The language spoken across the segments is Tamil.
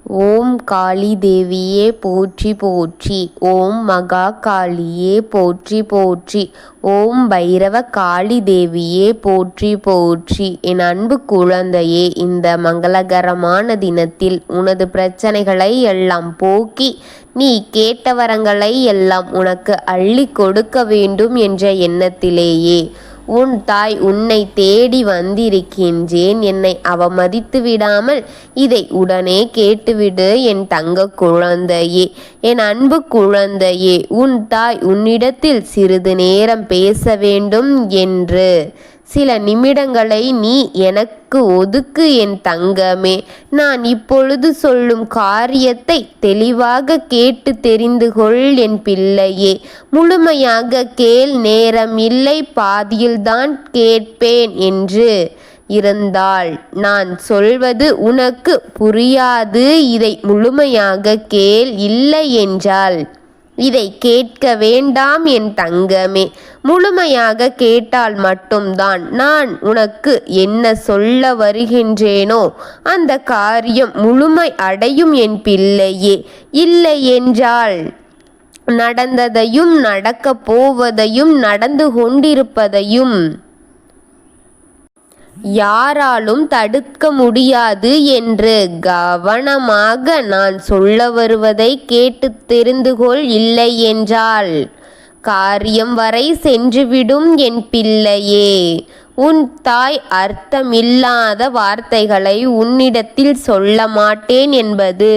ஓம் காளி தேவியே போற்றி போற்றி. ஓம் மகா காளியே போற்றி போற்றி. ஓம் பைரவ காளி தேவியே போற்றி போற்றி. என் அன்பு குழந்தையே, இந்த மங்களகரமான தினத்தில் உனது பிரச்சனைகளை எல்லாம் போக்கி நீ கேட்ட வரங்களை எல்லாம் உனக்கு அள்ளி கொடுக்க வேண்டும் என்ற எண்ணத்திலேயே உன் தாய் உன்னை தேடி வந்திருக்கின்றேன். என்னை அவமதித்து விடாமல் இதை உடனே கேட்டுவிடு என் தங்க குழந்தையே, என் அன்பு குழந்தையே. உன் தாய் உன்னிடத்தில் சிறிது நேரம் பேச வேண்டும் என்று சில நிமிடங்களை நீ எனக்கு ஒதுக்கு என் தங்கமே. நான் இப்பொழுது சொல்லும் காரியத்தை தெளிவாக கேட்டு தெரிந்து கொள் என் பிள்ளையே. முழுமையாக கேள், நேரம் இல்லை பாதியில்தான் கேட்பேன் என்று இருந்தால் நான் சொல்வது உனக்கு புரியாது. இதை முழுமையாக கேள், இல்லை என்றால் இதை கேட்க வேண்டாம் என் தங்கமே. முழுமையாக கேட்டால் மட்டும்தான் நான் உனக்கு என்ன சொல்ல வருகின்றேனோ அந்த காரியம் முழுமை அடையும் என் பிள்ளையே. இல்லை என்றால் நடந்ததையும் நடக்கப் போவதையும் நடந்து கொண்டிருப்பதையும் யாராலும் தடுக்க முடியாது என்று கவனமாக நான் சொல்ல வருவதை கேட்டு தெரிந்து கொள். இல்லை என்றால் காரியம் வரை சென்றுவிடும் என் பிள்ளையே. உன் தாய் அர்த்தமில்லாத வார்த்தைகளை உன்னிடத்தில் சொல்ல மாட்டேன் என்பது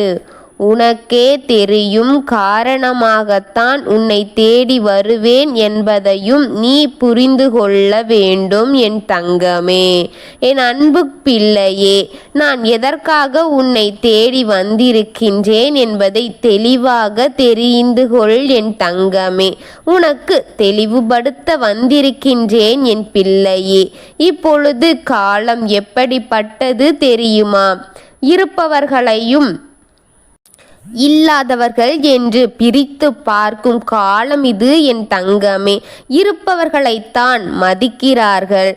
உனக்கே தெரியும். காரணமாகத்தான் உன்னை தேடி வருவேன் என்பதையும் நீ புரிந்து கொள்ள வேண்டும் என் தங்கமே, என் அன்பு பிள்ளையே. நான் எதற்காக உன்னை தேடி வந்திருக்கின்றேன் என்பதை தெளிவாக தெரிந்து கொள் என் தங்கமே. உனக்கு தெளிவுபடுத்த வந்திருக்கின்றேன் என் பிள்ளையே. இப்பொழுது காலம் எப்படிப்பட்டது தெரியுமா? இருப்பவர்களையும் இல்லாதவர்கள் என்று பிரித்து பார்க்கும் காலம் இது என் தங்கமே. இருப்பவர்களைத்தான் மதிக்கிறார்கள்.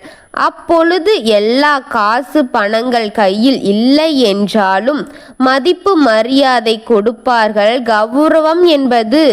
அப்பொழுது எல்லா காசு பணங்கள் கையில் இல்லை என்றாலும் மதிப்பு மரியாதை கொடுப்பார்கள். கௌரவம் என்பது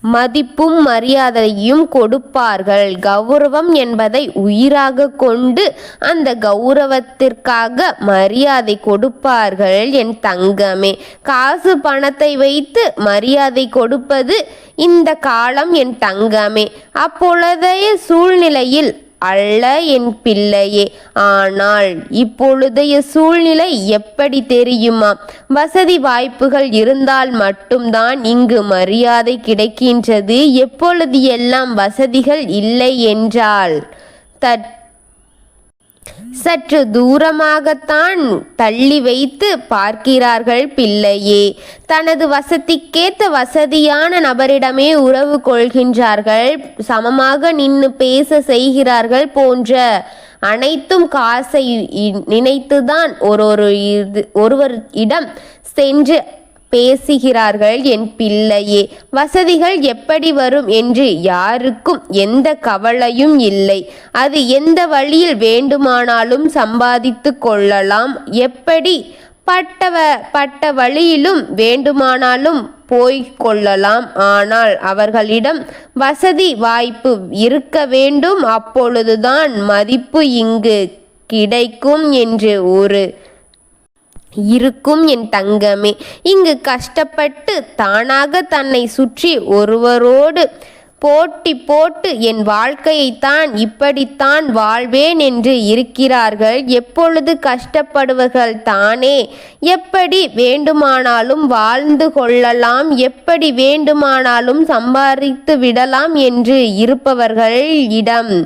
மதிப்பும் மரியாதையும் கொடுப்பார்கள். கௌரவம் என்பதை உயிராக கொண்டு அந்த கௌரவத்திற்காக மரியாதை கொடுப்பார்கள் என் தங்கமே. காசு பணத்தை வைத்து மரியாதை கொடுப்பது இந்த காலம் என் தங்கமே. அப்பொழுதைய சூழ்நிலையில் அல்ல என் பிள்ளையே. ஆனால் இப்பொழுதைய சூழ்நிலை எப்படி தெரியுமா? வசதி வாய்ப்புகள் இருந்தால் மட்டும்தான் இங்கு மரியாதை கிடைக்கின்றது. எப்பொழுது எல்லாம் வசதிகள் இல்லை என்றால் சற்று தூரமாகத்தான் தள்ளி வைத்து பார்க்கிறார்கள் பிள்ளையே. தனது வசதிக்கேற்ற வசதியான நபரிடமே உறவு கொள்கின்றார்கள். சமமாக நின்று பேச செய்கிறார்கள். போன்ற அனைத்தும் காசை நினைத்துதான் ஒருவரிடம் சென்று பேசுகிறார்கள் என் பிள்ளையே. வசதிகள் எப்படி வரும் என்று யாருக்கும் எந்த கவலையும் இல்லை. அது எந்த வழியில் வேண்டுமானாலும் சம்பாதித்து கொள்ளலாம். எப்படி பட்ட வழியிலும் வேண்டுமானாலும் போய்கொள்ளலாம். ஆனால் அவர்களிடம் வசதி வாய்ப்பு இருக்க வேண்டும். அப்பொழுதுதான் மதிப்பு இங்கு கிடைக்கும் என்று இருக்கும் என் தங்கமே. இங்கு கஷ்டப்பட்டு தானாக தன்னை சுற்றி ஒருவரோடு போட்டி போட்டு என் வாழ்க்கையைத்தான் இப்படித்தான் வாழ்வேன் என்று இருக்கிறார்கள். எப்பொழுது கஷ்டப்படுவர்கள் தானே எப்படி வேண்டுமானாலும் வாழ்ந்து கொள்ளலாம், எப்படி வேண்டுமானாலும் சம்பாதித்து விடலாம் என்று இருப்பவர்கள் இடம்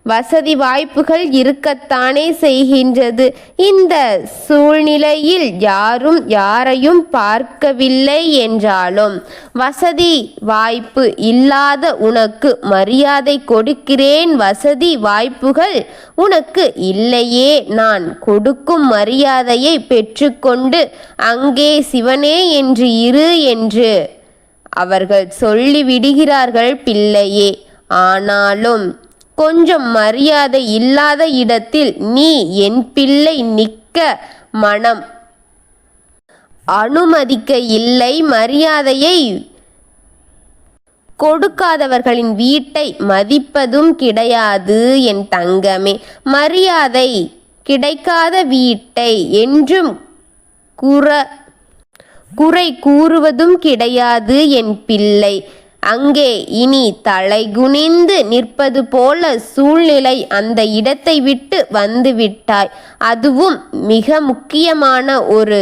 வசதி வாய்ப்புகள் இருக்கத்தானே செய்கின்றது. இந்த சூழ்நிலையில் யாரும் யாரையும் பார்க்கவில்லை என்றாலும் வசதி வாய்ப்பு இல்லாத உனக்கு மரியாதை கொடுக்கிறேன். வசதி வாய்ப்புகள் உனக்கு இல்லையே, நான் கொடுக்கும் மரியாதையை பெற்றுக்கொண்டு அங்கே சிவனே என்று இரு என்று அவர்கள் சொல்லிவிடுகிறார்கள் பிள்ளையே. ஆனாலும் கொஞ்சம் மரியாதை இல்லாத இடத்தில் நீ என் பிள்ளை நிற்க மனம் அனுமதிக்க இல்லை. மரியாதையை கொடுக்காதவர்களின் வீட்டை மதிப்பதும் கிடையாது என் தங்கமே. மரியாதை கிடைக்காத வீட்டை என்றும் குறை கூறுவதும் கிடையாது என் பிள்ளை. அங்கே இனி தலைகுனிந்து நிற்பது போல சூழ்நிலை அந்த இடத்தை விட்டு வந்து விட்டாய். அதுவும் மிக முக்கியமான ஒரு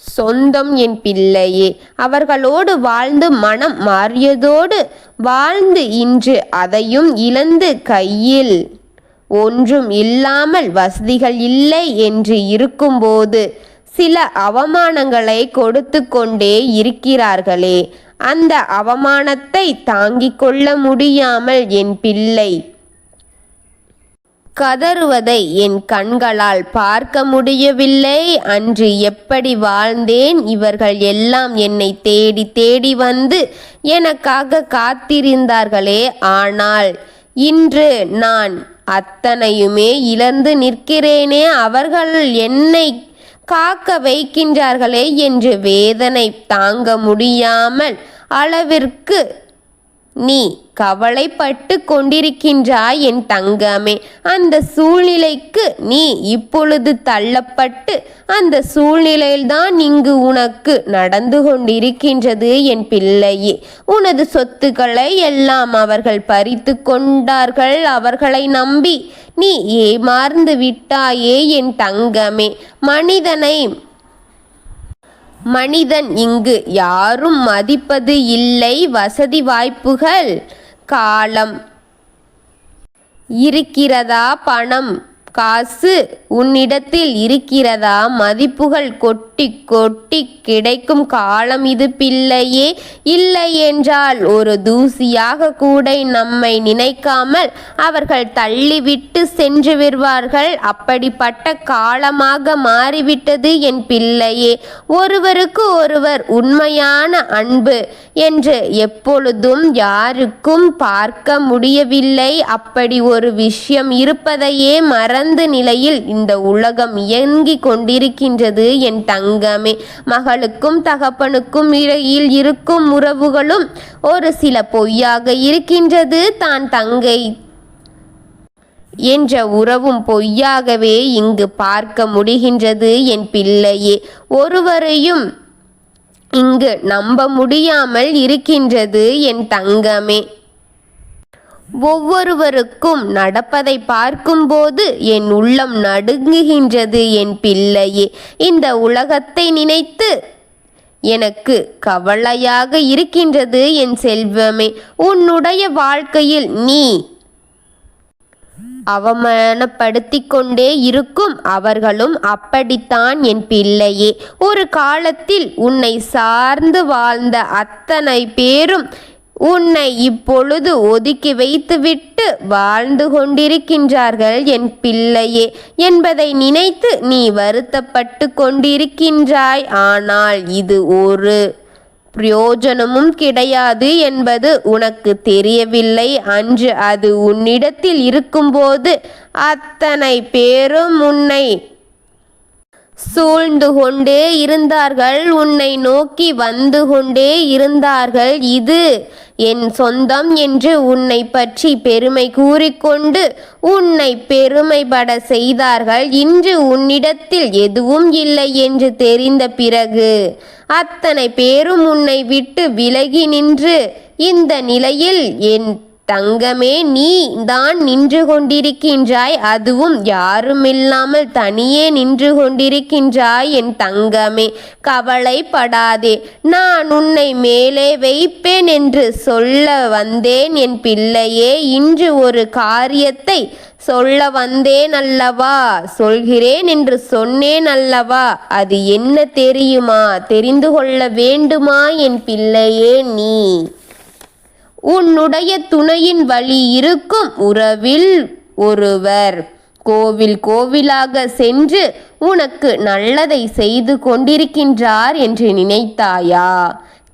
சொந்தம் என் பிள்ளையே. அவர்களோடு வாழ்ந்து மனம் மாறியதோடு வாழ்ந்து இன்று அதையும் இழந்து கையில் ஒன்றும் இல்லாமல் வசதிகள் இல்லை என்று இருக்கும்போது சில அவமானங்களை கொடுத்து கொண்டே இருக்கிறார்களே, அந்த அவமானத்தை தாங்கிக் கொள்ள முடியாமல் என் பிள்ளை கதறுவதை என் கண்களால் பார்க்க முடியவில்லை. அன்று எப்படி வாழ்ந்தேன். இவர்கள் எல்லாம் என்னை தேடி தேடி வந்து எனக்காக காத்திருந்தார்களே. ஆனால் இன்று நான் அத்தனையுமே இழந்து நிற்கிறேனே. அவர்கள் என்னை காக்க வைக்கின்றார்களே என்று வேதனை தாங்க முடியாமல் அளவிற்கு நீ கவலைப்பட்டு கொண்டிருக்கின்றாய் என் தங்கமே. அந்த சூழ்நிலைக்கு நீ இப்பொழுது தள்ளப்பட்டு அந்த சூழ்நிலையில்தான் இங்கு உனக்கு நடந்து கொண்டிருக்கின்றது என் பிள்ளையே. உனது சொத்துக்களை எல்லாம் அவர்கள் பறித்து கொண்டார்கள். அவர்களை நம்பி நீ ஏமாந்து விட்டாயே என் தங்கமே. மனிதன் இங்கு யாரும் மதிப்பது இல்லை. வசதி வாய்ப்புகள் காலம் இருக்கிறதா, பணம் காசு உன்னிடத்தில் இருக்கிறதா, மதிப்புகள் கொட்டி கொட்டி கிடைக்கும் காலம் இது பிள்ளையே. இல்லை என்றால் ஒரு தூசியாக கூட நம்மை நினைக்காமல் அவர்கள் தள்ளிவிட்டு சென்று விடுவார்கள். அப்படிப்பட்ட காலமாக மாறிவிட்டது என் பிள்ளையே. ஒருவருக்கு ஒருவர் உண்மையான அன்பு என்று எப்பொழுதும் யாருக்கும் பார்க்க முடியவில்லை. அப்படி ஒரு விஷயம் இருப்பதையே மறந்து நிலையில் இந்த உலகம் இயங்கிக் கொண்டிருக்கின்றது என் தங்கமே. மகளுக்கும் தகப்பனுக்கும் இடையில் இருக்கும் உறவுகளும் ஒரு சில பொய்யாக இருக்கின்றது. தான் தங்கை என்ற உறவும் பொய்யாகவே இங்கு பார்க்க முடிகின்றது என் பிள்ளையே. ஒருவரையும் இங்கு நம்ப முடியாமல் இருக்கின்றது என் தங்கமே. ஒவ்வொருவருக்கும் நடப்பதை பார்க்கும்போது என் உள்ளம் நடுங்குகின்றது என் பிள்ளையே. இந்த உலகத்தை நினைத்து எனக்கு கவலையாக இருக்கின்றது என் செல்வமே. உன்னுடைய வாழ்க்கையில் நீ அவமானப்படுத்திக் கொண்டே இருக்கும் அவர்களும் அப்படித்தான் என் பிள்ளையே. ஒரு காலத்தில் உன்னை சார்ந்து வாழ்ந்த அத்தனை பேரும் உன்னை இப்பொழுது ஒதுக்கி வைத்துவிட்டு வாழ்ந்து கொண்டிருக்கின்றார்கள் என் பிள்ளையே என்பதை நினைத்து நீ வருத்தப்பட்டு கொண்டிருக்கின்றாய். ஆனால் இது ஒரு பிரயோஜனமும் கிடையாது என்பது உனக்கு தெரியவில்லை. அன்று அது உன்னிடத்தில் இருக்கும்போது அத்தனை பேரும் உன்னை சூழ்ந்து கொண்டே இருந்தார்கள். உன்னை நோக்கி வந்து கொண்டே இருந்தார்கள். இது என் சொந்தம் என்று உன்னை பற்றி பெருமை கூறிக்கொண்டு உன்னை பெருமைப்பட செய்தார்கள். இன்று உன்னிடத்தில் எதுவும் இல்லை என்று தெரிந்த பிறகு அத்தனை பேரும் உன்னை விட்டு விலகி நின்று இந்த நிலையில் என் தங்கமே நீ தான் நின்று கொண்டிருக்கின்றாய். அதுவும் யாருமில்லாமல் தனியே நின்று கொண்டிருக்கின்றாய் என் தங்கமே. கவலைப்படாதே, நான் உன்னை மேலே வைப்பேன் என்று சொல்ல வந்தேன் என் பிள்ளையே. இன்று ஒரு காரியத்தை சொல்ல வந்தேன் அல்லவா, சொல்கிறேன் என்று சொன்னேன் அல்லவா. அது என்ன தெரியுமா? தெரிந்து கொள்ள வேண்டுமா என் பிள்ளையே? நீ உன்னுடைய துணையின் வழி இருக்கும் உறவில் ஒருவர் கோவில் கோவிலாக சென்று உனக்கு நல்லதை செய்து கொண்டிருக்கின்றார் என்று நினைத்தாயா?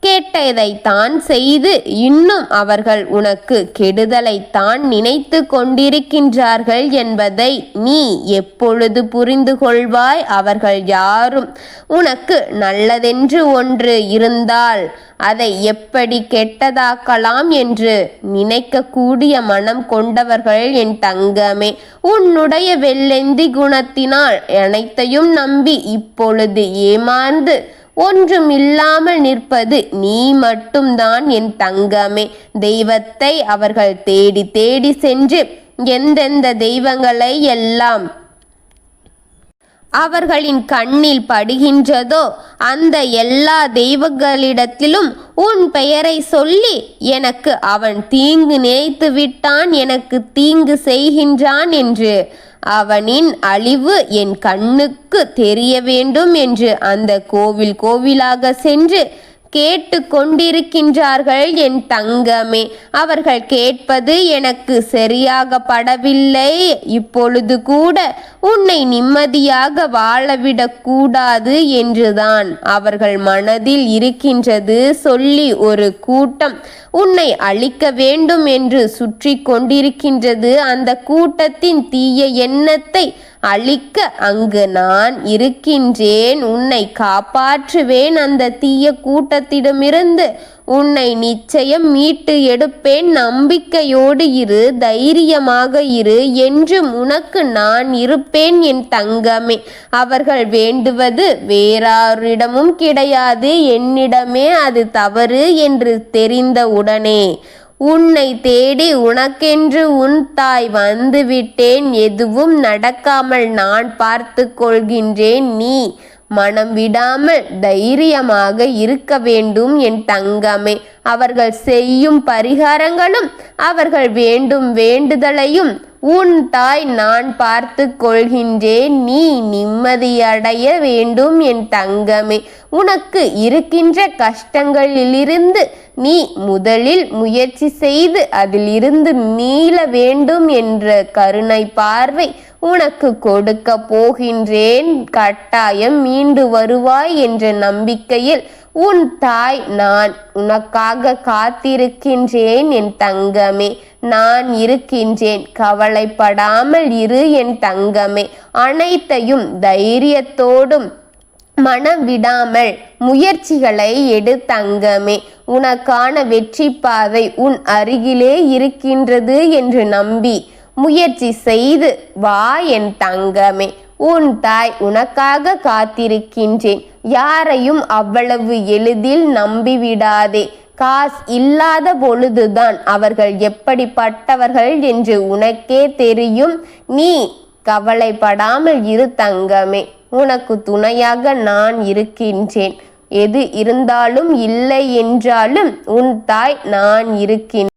கெட்டதைத்தான் செய்து இன்னும் அவர்கள் உனக்கு கெடுதலைத்தான் நினைத்து கொண்டிருக்கின்றார்கள் என்பதை நீ எப்பொழுது புரிந்து கொள்வாய்? அவர்கள் யாரும் உனக்கு நல்லதென்று ஒன்று இருந்தால் அதை எப்படி கெட்டதாக்கலாம் என்று நினைக்கக்கூடிய மனம் கொண்டவர்கள் என் தங்கமே. உன்னுடைய வெள்ளெந்தி குணத்தினால் அனைத்தையும் நம்பி இப்பொழுது ஏமாந்து ஒன்றும் இல்லாமல் நிற்பது நீ மட்டும்தான் என் தங்கமே. தெய்வத்தை அவர்கள் தேடி தேடி சென்று எந்தெந்த தெய்வங்களை எல்லாம் அவர்களின் கண்ணில் படுகின்றதோ அந்த எல்லா தெய்வங்களிடத்திலும் உன் பெயரை சொல்லி எனக்கு அவன் தீங்கு நினைத்து விட்டான், எனக்கு தீங்கு செய்கின்றான் என்று அவனின் அழிவு என் கண்ணுக்கு தெரிய வேண்டும் என்று அந்த கோவில் கோவிலாக சென்று கேட்டு கொண்டிருக்கின்றார்கள் என் தங்கமே. அவர்கள் கேட்பது எனக்கு சரியாக படவில்லை. இப்பொழுது கூட உன்னை நிம்மதியாக வாழவிடக்கூடாது என்றுதான் அவர்கள் மனதில் இருக்கின்றது. சொல்லி ஒரு கூட்டம் உன்னை அழிக்க வேண்டும் என்று சுற்றி கொண்டிருக்கின்றது. அந்த கூட்டத்தின் தீய எண்ணத்தை அழிக்க அங்கு நான் இருக்கின்றேன். உன்னை காப்பாற்றுவேன். அந்த தீய கூட்டத்திடமிருந்து உன்னை நிச்சயம் மீட்டு எடுப்பேன். நம்பிக்கையோடு இரு, தைரியமாக இரு, என்றும் உனக்கு நான் இருப்பேன் என் தங்கமே. அவர்கள் வேண்டுவது வேறாரிடமும் கிடையாது, என்னிடமே அது தவறு என்று தெரிந்தவுடனே உன்னை தேடி உனக்கென்று உன் தாய் வந்து விட்டேன். எதுவும் நடக்காமல் நான் பார்த்து கொள்கின்றேன். நீ மனம் விடாமல் தைரியமாக இருக்க வேண்டும் என் தங்கமே. அவர்கள் செய்யும் பரிகாரங்களும் அவர்கள் வேண்டும் வேண்டுதலையும் உன் தாய் நான் பார்த்து கொள்கின்றேன். நீ நிம்மதியடைய வேண்டும் என் தங்கமே. உனக்கு இருக்கின்ற கஷ்டங்களிலிருந்து நீ முதலில் முயற்சி செய்து அதிலிருந்து மீள வேண்டும் என்ற கருணை பார்வை உனக்கு கொடுக்க போகின்றேன். கட்டாயம் மீண்டு வருவாய் என்ற நம்பிக்கையில் உன் தாய் நான் உனக்காக காத்திருக்கின்றேன் என் தங்கமே. நான் இருக்கின்றேன், கவலைப்படாமல் இரு என் தங்கமே. அனைத்தையும் தைரியத்தோடும் மனம் விடாமல் முயற்சிகளை எடு தங்கமே. உனக்கான வெற்றி பாதை உன் அருகிலே இருக்கின்றது என்று நம்பி முயற்சி செய்து வா என் தங்கமே. உன் தாய் உனக்காக காத்திருக்கின்றேன். யாரையும் அவ்வளவு எளிதில் நம்பிவிடாதே. காசு இல்லாத பொழுதுதான் அவர்கள் எப்படிப்பட்டவர்கள் என்று உனக்கே தெரியும். நீ கவலைப்படாமல் இரு தங்கமே. உனக்கு துணையாக நான் இருக்கின்றேன். எது இருந்தாலும் இல்லை என்றாலும் உன் தாய் நான் இருக்கின்றேன்.